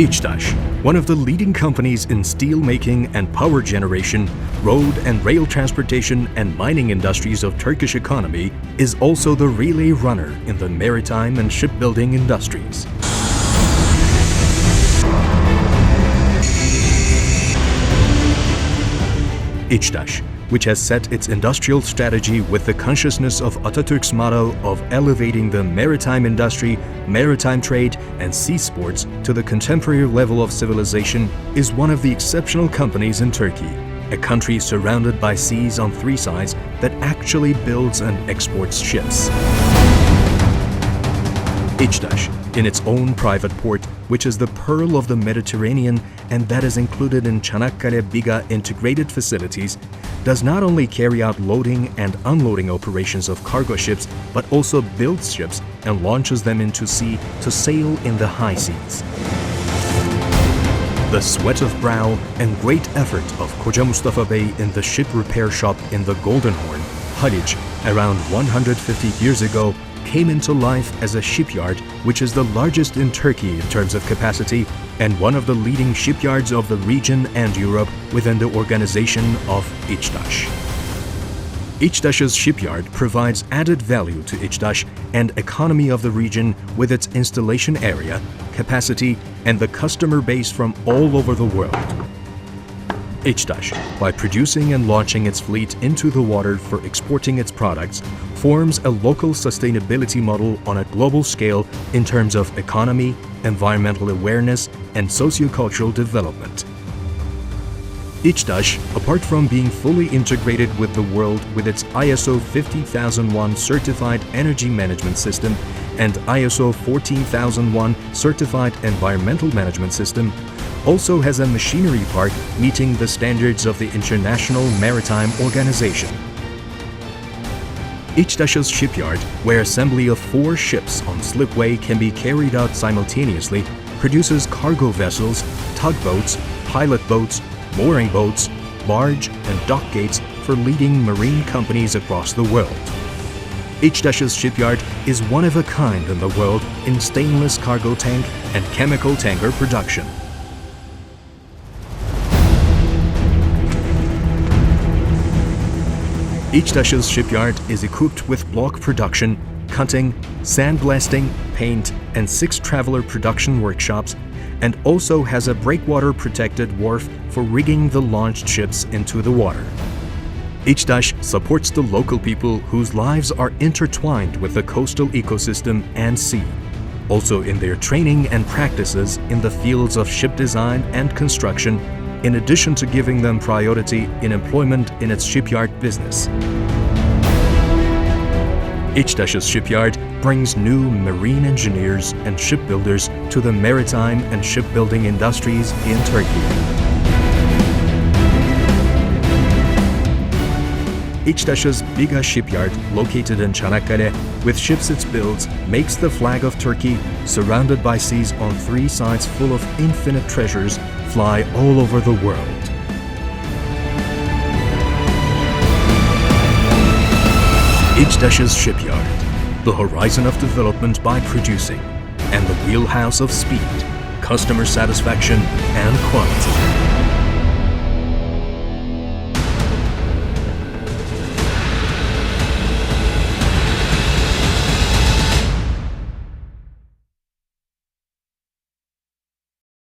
İÇDAŞ, one of the leading companies in steel making and power generation, road and rail transportation and mining industries of Turkish economy, is also the relay runner in the maritime and shipbuilding industries. İÇDAŞ, which has set its industrial strategy with the consciousness of Atatürk's motto of elevating the maritime industry, maritime trade, and sea sports to the contemporary level of civilization, is one of the exceptional companies in Turkey, a country surrounded by seas on three sides that actually builds and exports ships. İçDAŞ, in its own private port, which is the pearl of the Mediterranean and that is included in Çanakkale-Biga integrated facilities, does not only carry out loading and unloading operations of cargo ships, but also builds ships and launches them into sea to sail in the high seas. The sweat of brow and great effort of Koca Mustafa Bey in the ship repair shop in the Golden Horn, Haliç, around 150 years ago, came into life as a shipyard which is the largest in Turkey in terms of capacity and one of the leading shipyards of the region and Europe within the organization of İçDAŞ. İçDAŞ's shipyard provides added value to İçDAŞ and economy of the region with its installation area, capacity, and the customer base from all over the world. İçDAŞ, by producing and launching its fleet into the water for exporting its products, forms a local sustainability model on a global scale in terms of economy, environmental awareness, and sociocultural development. İçDAŞ, apart from being fully integrated with the world with its ISO 50001 certified energy management system and ISO 14001 certified environmental management system, also has a machinery park meeting the standards of the International Maritime Organization. İçDAŞ's shipyard, where assembly of 4 ships on slipway can be carried out simultaneously, produces cargo vessels, tugboats, pilot boats, mooring boats, barge and dock gates for leading marine companies across the world. İçDAŞ's shipyard is one of a kind in the world in stainless cargo tank and chemical tanker production. İçDAŞ's shipyard is equipped with block production, cutting, sandblasting, paint, and 6 traveler production workshops, and also has a breakwater-protected wharf for rigging the launched ships into the water. İçDAŞ supports the local people whose lives are intertwined with the coastal ecosystem and sea, also in their training and practices in the fields of ship design and construction, in addition to giving them priority in employment in its shipyard business. İçDAŞ's shipyard brings new marine engineers and shipbuilders to the maritime and shipbuilding industries in Turkey. İçDAŞ's Biga shipyard, located in Çanakkale, with ships it builds, makes the flag of Turkey, surrounded by seas on 3 sides full of infinite treasures, fly all over the world. İçDAŞ's shipyard, the horizon of development by producing, and the wheelhouse of speed, customer satisfaction, and quality.